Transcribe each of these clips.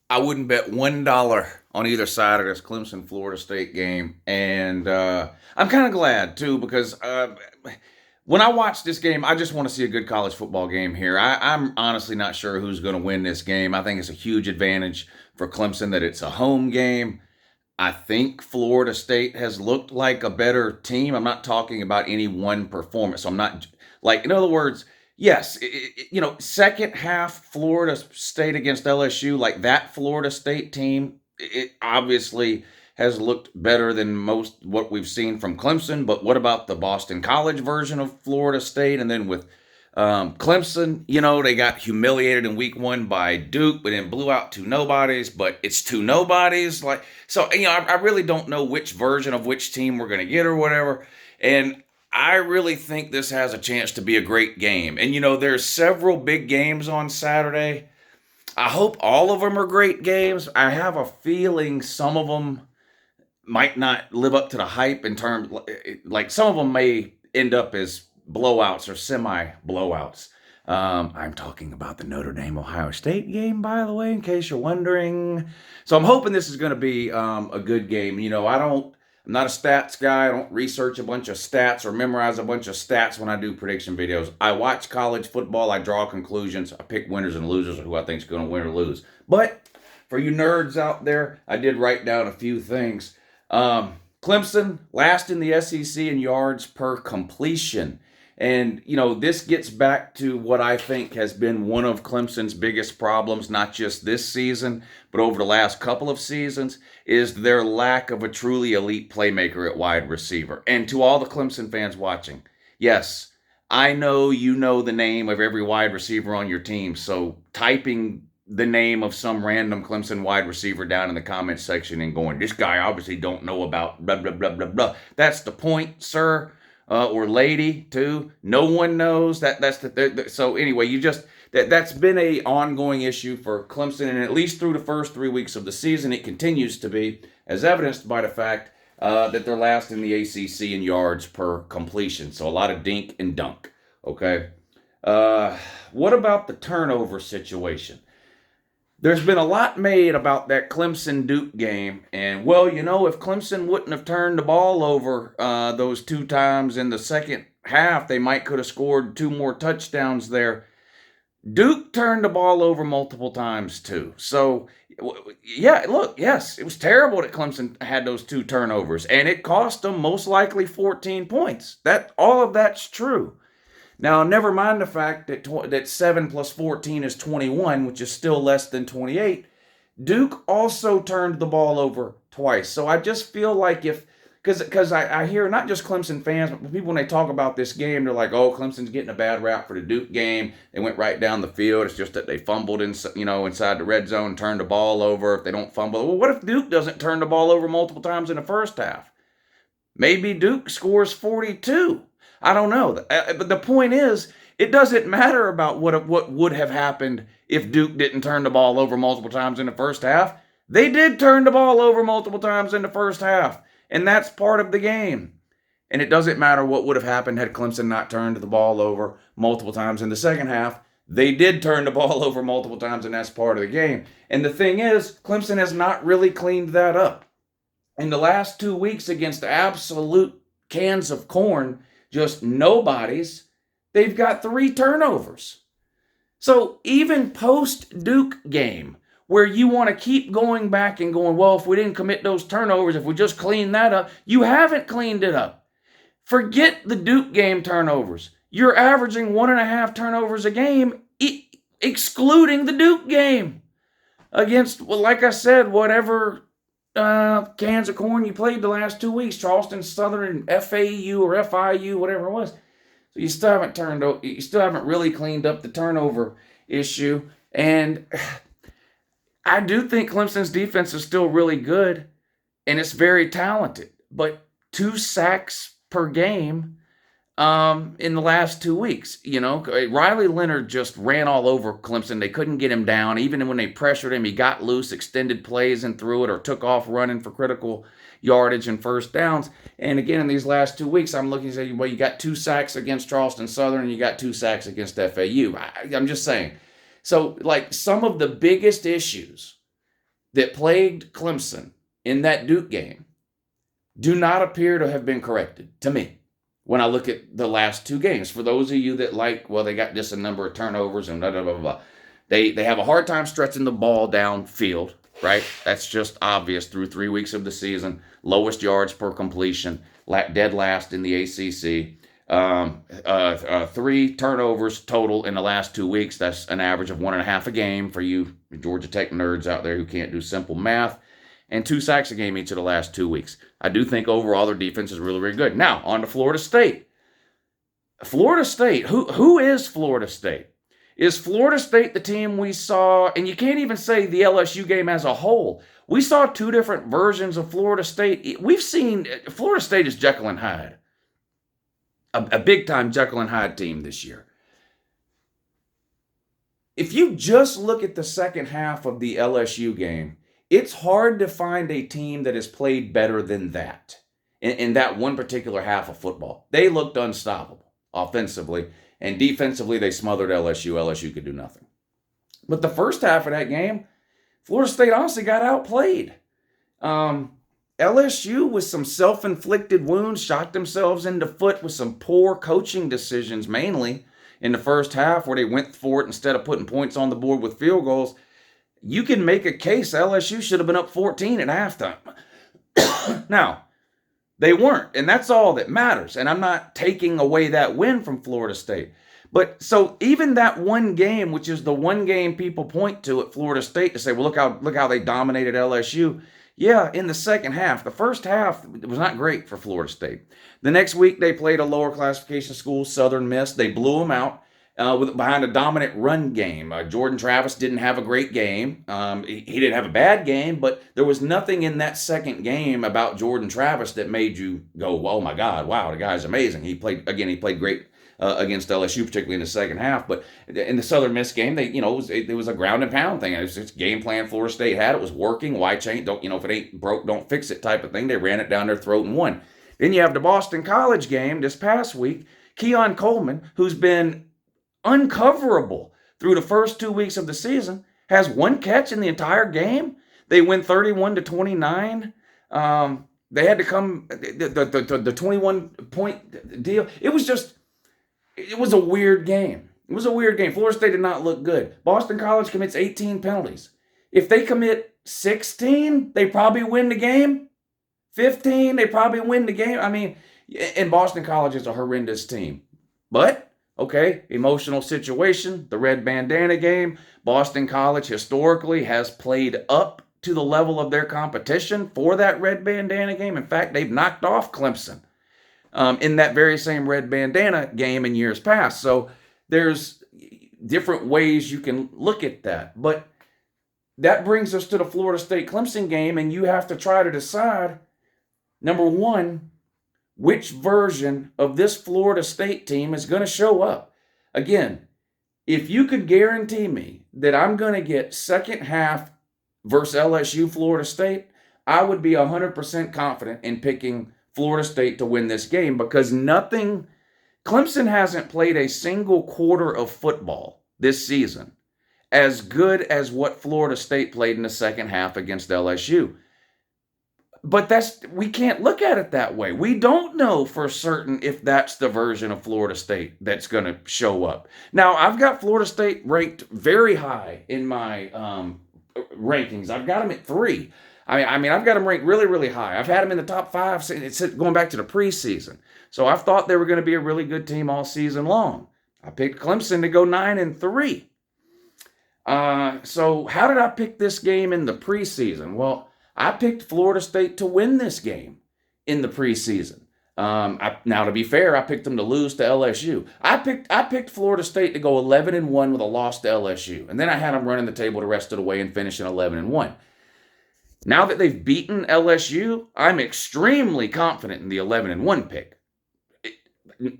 I wouldn't bet $1 on either side of this Clemson Florida State game, and I'm kind of glad too because when I watch this game, I just want to see a good college football game here. I'm honestly not sure who's going to win this game. I think it's a huge advantage for Clemson that it's a home game. I think Florida State has looked like a better team. I'm not talking about any one performance. So I'm not like, in other words, yes, second half Florida State against LSU, like that Florida State team, it obviously has looked better than most what we've seen from Clemson. But what about the Boston College version of Florida State? And then with Clemson, they got humiliated in week one by Duke, but then blew out two nobodies, but it's two nobodies. Like, so, I really don't know which version of which team we're going to get or whatever. And I really think this has a chance to be a great game. And, there's several big games on Saturday. I hope all of them are great games. I have a feeling some of them might not live up to the hype in terms, like some of them may end up as blowouts or semi blowouts. I'm talking about the Notre Dame Ohio State game, by the way, in case you're wondering. So I'm hoping this is going to be a good game. I'm not a stats guy. I don't research a bunch of stats or memorize a bunch of stats when I do prediction videos. I watch college football. I draw conclusions. I pick winners and losers, or who I think is going to win or lose. But for you nerds out there, I did write down a few things. Clemson last in the SEC in yards per completion. And, this gets back to what I think has been one of Clemson's biggest problems, not just this season, but over the last couple of seasons, is their lack of a truly elite playmaker at wide receiver. And to all the Clemson fans watching, yes, I know you know the name of every wide receiver on your team, so typing the name of some random Clemson wide receiver down in the comments section and going, this guy obviously don't know about blah, blah, blah, blah, blah. That's the point, sir. Or lady too. No one knows that. So anyway, that's been a ongoing issue for Clemson, and at least through the first 3 weeks of the season, it continues to be, as evidenced by the fact that they're last in the ACC in yards per completion. So a lot of dink and dunk. Okay. What about the turnover situation? There's been a lot made about that Clemson-Duke game, and if Clemson wouldn't have turned the ball over those two times in the second half, they might could have scored two more touchdowns there. Duke turned the ball over multiple times too. So, yeah, look, yes, it was terrible that Clemson had those two turnovers, and it cost them most likely 14 points. All of that's true. Now, never mind the fact that 7 plus 14 is 21, which is still less than 28. Duke also turned the ball over twice. So I just feel like because I hear not just Clemson fans, but people when they talk about this game, they're like, oh, Clemson's getting a bad rap for the Duke game. They went right down the field. It's just that they fumbled inside the red zone, turned the ball over. If they don't fumble, well, what if Duke doesn't turn the ball over multiple times in the first half? Maybe Duke scores 42. I don't know. But the point is, it doesn't matter about what would have happened if Duke didn't turn the ball over multiple times in the first half. They did turn the ball over multiple times in the first half, and that's part of the game. And it doesn't matter what would have happened had Clemson not turned the ball over multiple times in the second half. They did turn the ball over multiple times, and that's part of the game. And the thing is, Clemson has not really cleaned that up. In the last 2 weeks against absolute cans of corn, just nobodies, they've got 3 turnovers. So even post-Duke game, where you want to keep going back and going, well, if we didn't commit those turnovers, if we just clean that up, you haven't cleaned it up. Forget the Duke game turnovers. You're averaging 1.5 turnovers a game, excluding the Duke game. Against, well, like I said, whatever cans of corn you played the last 2 weeks, Charleston Southern, FAU or FIU, whatever it was. So you still haven't really cleaned up the turnover issue. And I do think Clemson's defense is still really good, and it's very talented. But 2 sacks per game in the last 2 weeks. Riley Leonard just ran all over Clemson. They couldn't get him down. Even when they pressured him, he got loose, extended plays and threw it, or took off running for critical yardage and first downs. And again, in these last 2 weeks, I'm looking and saying, well, you got 2 sacks against Charleston Southern, and you got 2 sacks against FAU. I'm just saying. So, like, some of the biggest issues that plagued Clemson in that Duke game do not appear to have been corrected to me when I look at the last two games. For those of you that they got just a number of turnovers and blah, blah, blah, blah. They have a hard time stretching the ball downfield, right? That's just obvious through 3 weeks of the season. Lowest yards per completion, dead last in the ACC. 3 turnovers total in the last 2 weeks. That's an average of 1.5 a game for you Georgia Tech nerds out there who can't do simple math. And 2 sacks a game each of the last 2 weeks. I do think overall their defense is really, really good. Now, on to Florida State. Florida State, who is Florida State? Is Florida State the team we saw, and you can't even say the LSU game as a whole. We saw 2 different versions of Florida State. We've seen, Florida State is Jekyll and Hyde. A big-time Jekyll and Hyde team this year. If you just look at the second half of the LSU game, it's hard to find a team that has played better than that in that one particular half of football. They looked unstoppable offensively, and defensively they smothered LSU. LSU could do nothing. But the first half of that game, Florida State honestly got outplayed. LSU, with some self-inflicted wounds, shot themselves in the foot with some poor coaching decisions, mainly in the first half, where they went for it instead of putting points on the board with field goals. You can make a case LSU should have been up 14 at halftime. Now, they weren't, and that's all that matters. And I'm not taking away that win from Florida State. But so even that one game, which is the one game people point to at Florida State to say, well, look how they dominated LSU. Yeah, in the second half. The first half was not great for Florida State. The next week, they played a lower classification school, Southern Miss. They blew them out behind a dominant run game. Jordan Travis didn't have a great game. He didn't have a bad game, but there was nothing in that second game about Jordan Travis that made you go, oh my God, wow, the guy's amazing. He played great against LSU, particularly in the second half. But in the Southern Miss game, it was a ground and pound thing. It was just game plan Florida State had. It was working. Why change? If it ain't broke, don't fix it type of thing. They ran it down their throat and won. Then you have the Boston College game this past week. Keon Coleman, who's been uncoverable through the first 2 weeks of the season, has 1 catch in the entire game. They win 31-29. They had to come the 21-point deal. It was a weird game. It was a weird game. Florida State did not look good. Boston College commits 18 penalties. If they commit 16, they probably win the game. 15, they probably win the game. I mean, and Boston College is a horrendous team. But, okay, emotional situation, the red bandana game. Boston College historically has played up to the level of their competition for that red bandana game. In fact, they've knocked off Clemson in that very same red bandana game in years past. So there's different ways you can look at that. But that brings us to the Florida State-Clemson game, and you have to try to decide, number one, which version of this Florida State team is going to show up. Again, if you could guarantee me that I'm going to get second half versus LSU Florida State, I would be 100% confident in picking Florida State to win this game, because Clemson hasn't played a single quarter of football this season as good as what Florida State played in the second half against LSU. But we can't look at it that way. We don't know for certain if that's the version of Florida State that's going to show up. Now, I've got Florida State ranked very high in my rankings. I've got them at 3. I mean, I've got them ranked really, really high. I've had them in the top 5 it's going back to the preseason. So I've thought they were going to be a really good team all season long. I picked Clemson to go 9-3. So how did I pick this game in the preseason? Well, I picked Florida State to win this game in the preseason. Now, to be fair, I picked them to lose to LSU. I picked Florida State to go 11-1 with a loss to LSU, and then I had them running the table the rest of the way and finishing 11-1. Now that they've beaten LSU, I'm extremely confident in the 11-1 pick.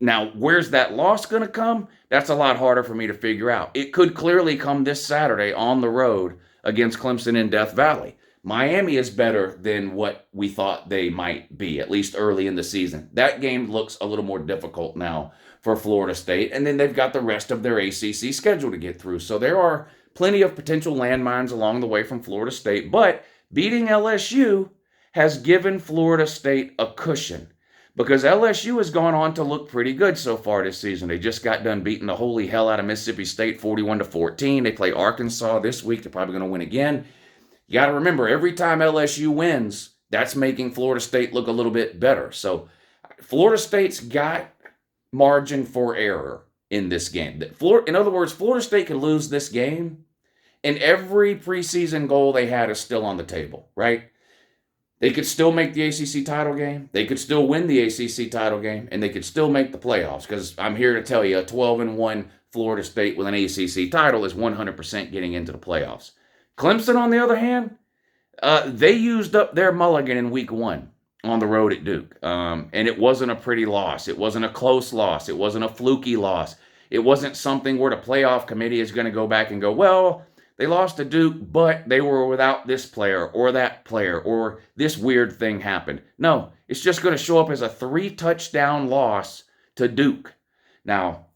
Now, where's that loss going to come? That's a lot harder for me to figure out. It could clearly come this Saturday on the road against Clemson in Death Valley. Miami is better than what we thought they might be, at least early in the season. That game looks a little more difficult now for Florida State, and then they've got the rest of their ACC schedule to get through. So there are plenty of potential landmines along the way from Florida State, but beating LSU has given Florida State a cushion because LSU has gone on to look pretty good so far this season. They just got done beating the holy hell out of Mississippi State 41-14. They play Arkansas this week. They're probably going to win again. You got to remember, every time LSU wins, that's making Florida State look a little bit better. So Florida State's got margin for error in this game. In other words, Florida State could lose this game, and every preseason goal they had is still on the table, right? They could still make the ACC title game. They could still win the ACC title game, and they could still make the playoffs, because I'm here to tell you, a 12-1 Florida State with an ACC title is 100% getting into the playoffs. Clemson, on the other hand, they used up their mulligan in week 1 on the road at Duke. And it wasn't a pretty loss. It wasn't a close loss. It wasn't a fluky loss. It wasn't something where the playoff committee is going to go back and go, well, they lost to Duke, but they were without this player or that player or this weird thing happened. No, it's just going to show up as a 3-touchdown loss to Duke. Now,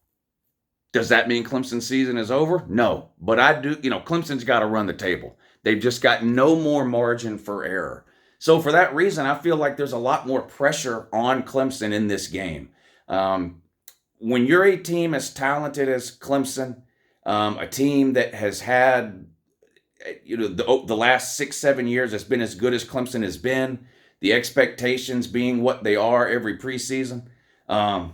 does that mean Clemson's season is over? No. But Clemson's got to run the table. They've just got no more margin for error. So for that reason, I feel like there's a lot more pressure on Clemson in this game. When you're a team as talented as Clemson, a team that has had, the last 6-7 years has been as good as Clemson has been, the expectations being what they are every preseason, the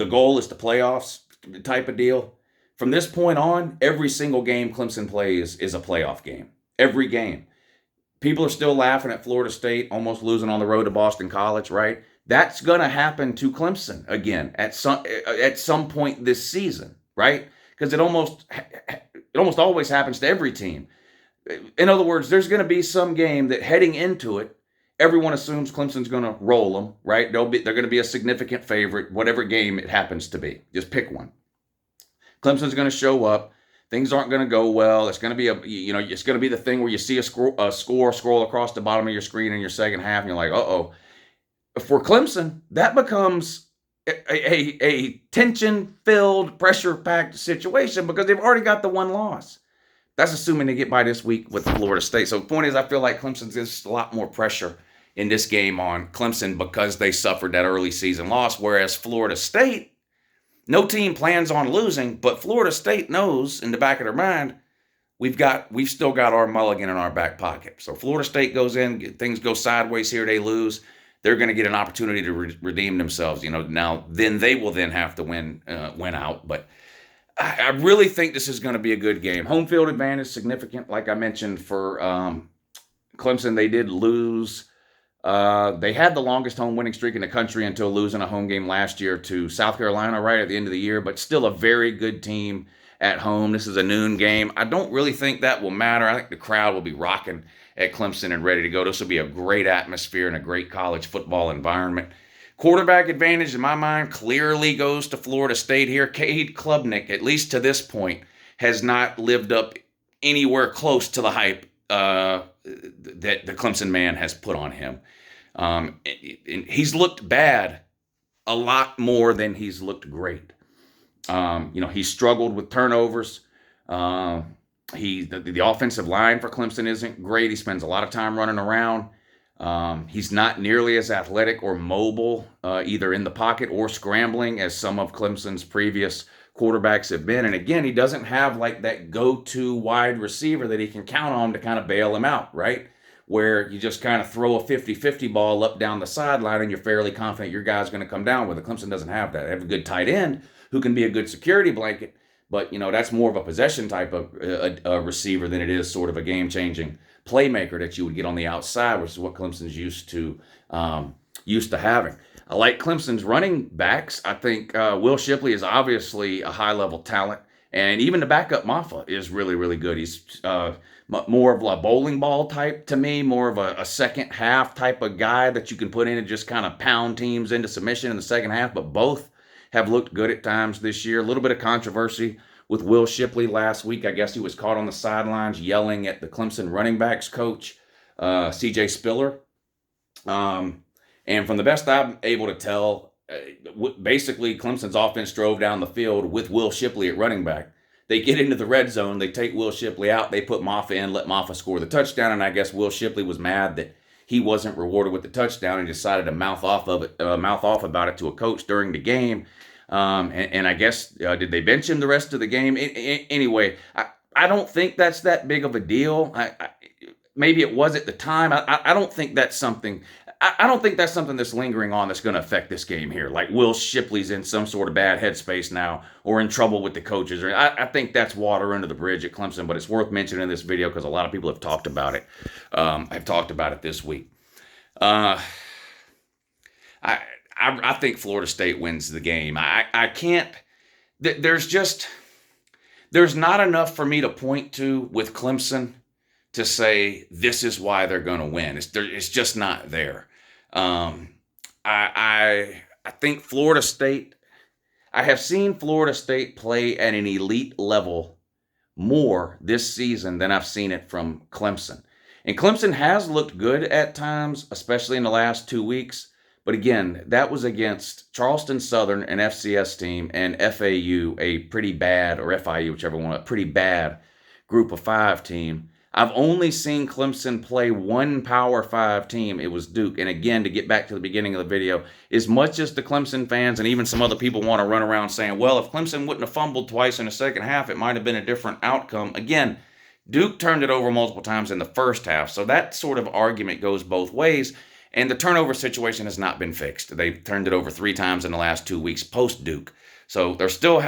goal is the playoffs type of deal. From this point on, every single game Clemson plays is a playoff game. Every game. People are still laughing at Florida State almost losing on the road to Boston College, right? That's going to happen to Clemson again at some point this season, right? Because it almost always happens to every team. In other words, there's going to be some game that heading into it, everyone assumes Clemson's going to roll them, right? They're going to be a significant favorite, whatever game it happens to be. Just pick one. Clemson's going to show up. Things aren't going to go well. It's going to be it's going to be the thing where you see a score scroll across the bottom of your screen in your second half, and you're like, uh-oh. For Clemson, that becomes a tension-filled, pressure-packed situation because they've already got the one loss. That's assuming they get by this week with Florida State. So the point is, I feel like Clemson's just a lot more pressure in this game on Clemson because they suffered that early season loss, whereas Florida State, no team plans on losing, but Florida State knows in the back of their mind, we've still got our mulligan in our back pocket. So Florida State goes in, things go sideways here, they lose. They're going to get an opportunity to redeem themselves. Now then they will then have to win out. But I really think this is going to be a good game. Home field advantage significant, like I mentioned for Clemson. They did lose. They had the longest home winning streak in the country until losing a home game last year to South Carolina right at the end of the year, but still a very good team at home. This is a noon game. I don't really think that will matter. I think the crowd will be rocking at Clemson and ready to go. This will be a great atmosphere and a great college football environment. Quarterback advantage, in my mind, clearly goes to Florida State here. Cade Klubnik, at least to this point, has not lived up anywhere close to the hype that the Clemson man has put on him. He's looked bad a lot more than he's looked great. He's struggled with turnovers. The offensive line for Clemson isn't great. He spends a lot of time running around. He's not nearly as athletic or mobile, either in the pocket or scrambling, as some of Clemson's previous quarterbacks have been. And again, he doesn't have like that go-to wide receiver that he can count on to kind of bail him out, right? Where you just kind of throw a 50-50 ball up down the sideline and you're fairly confident your guy's going to come down with it. Clemson doesn't have that. They have a good tight end who can be a good security blanket, but that's more of a possession type of a receiver than it is sort of a game-changing playmaker that you would get on the outside, which is what Clemson's used to having. I like Clemson's running backs. I think Will Shipley is obviously a high-level talent, and even the backup Maffa is really, really good. He's more of a bowling ball type to me, more of a second half type of guy that you can put in and just kind of pound teams into submission in the second half, but both have looked good at times this year. A little bit of controversy with Will Shipley last week. I guess he was caught on the sidelines yelling at the Clemson running backs coach, C.J. Spiller. And from the best I'm able to tell, basically Clemson's offense drove down the field with Will Shipley at running back. They get into the red zone, they take Will Shipley out, they put Maffa in, let Maffa score the touchdown, and I guess Will Shipley was mad that he wasn't rewarded with the touchdown and decided to mouth off about it to a coach during the game. And I guess did they bench him the rest of the game? Anyway, I don't think that's that big of a deal. Maybe it was at the time. I don't think that's something. I don't think that's something that's lingering on that's going to affect this game here. Like Will Shipley's in some sort of bad headspace now or in trouble with the coaches. I think that's water under the bridge at Clemson, but it's worth mentioning in this video because a lot of people have talked about it. I've talked about it this week. I think Florida State wins the game. I can't. There's not enough for me to point to with Clemson to say this is why they're going to win. It's just not there. I think Florida State. I have seen Florida State play at an elite level more this season than I've seen it from Clemson. And Clemson has looked good at times, especially in the last 2 weeks. But again, that was against Charleston Southern, an FCS team, and FAU, a pretty bad, or FIU, whichever one, a pretty bad Group of 5 team. I've only seen Clemson play one Power 5 team. It was Duke. And again, to get back to the beginning of the video, as much as the Clemson fans and even some other people want to run around saying, well, if Clemson wouldn't have fumbled twice in the second half, it might have been a different outcome. Again, Duke turned it over multiple times in the first half. So that sort of argument goes both ways. And the turnover situation has not been fixed. They've turned it over 3 times in the last 2 weeks post-Duke. So they're still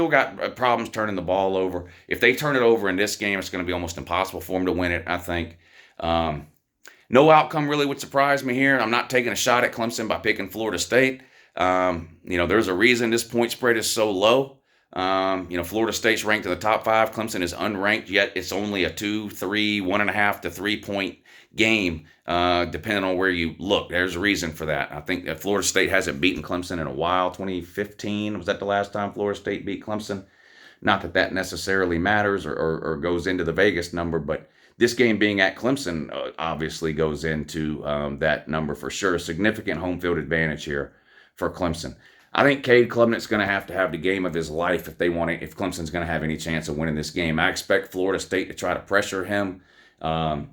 got problems turning the ball over. If they turn it over in this game, it's going to be almost impossible for them to win it, I think. No outcome really would surprise me here. I'm not taking a shot at Clemson by picking Florida State. There's a reason this point spread is so low. Florida State's ranked in the top 5. Clemson is unranked, yet it's only a 2, 3, 1.5 to 3 point game, depending on where you look. There's a reason for that. I think that Florida State hasn't beaten Clemson in a while. 2015, was that the last time Florida State beat Clemson? Not that that necessarily matters or goes into the Vegas number, but this game being at Clemson obviously goes into that number for sure. Significant home field advantage here for Clemson. I think Cade Klubnik's going to have the game of his life if Clemson's going to have any chance of winning this game. I expect Florida State to try to pressure him. I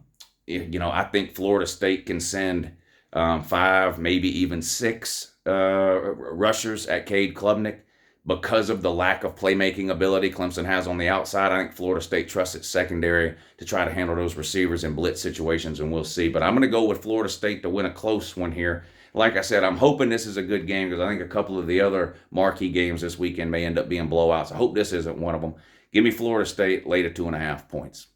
think Florida State can send 5, maybe even 6 rushers at Cade Klubnik because of the lack of playmaking ability Clemson has on the outside. I think Florida State trusts its secondary to try to handle those receivers in blitz situations, and we'll see. But I'm going to go with Florida State to win a close one here. Like I said, I'm hoping this is a good game because I think a couple of the other marquee games this weekend may end up being blowouts. I hope this isn't one of them. Give me Florida State late at 2.5 points.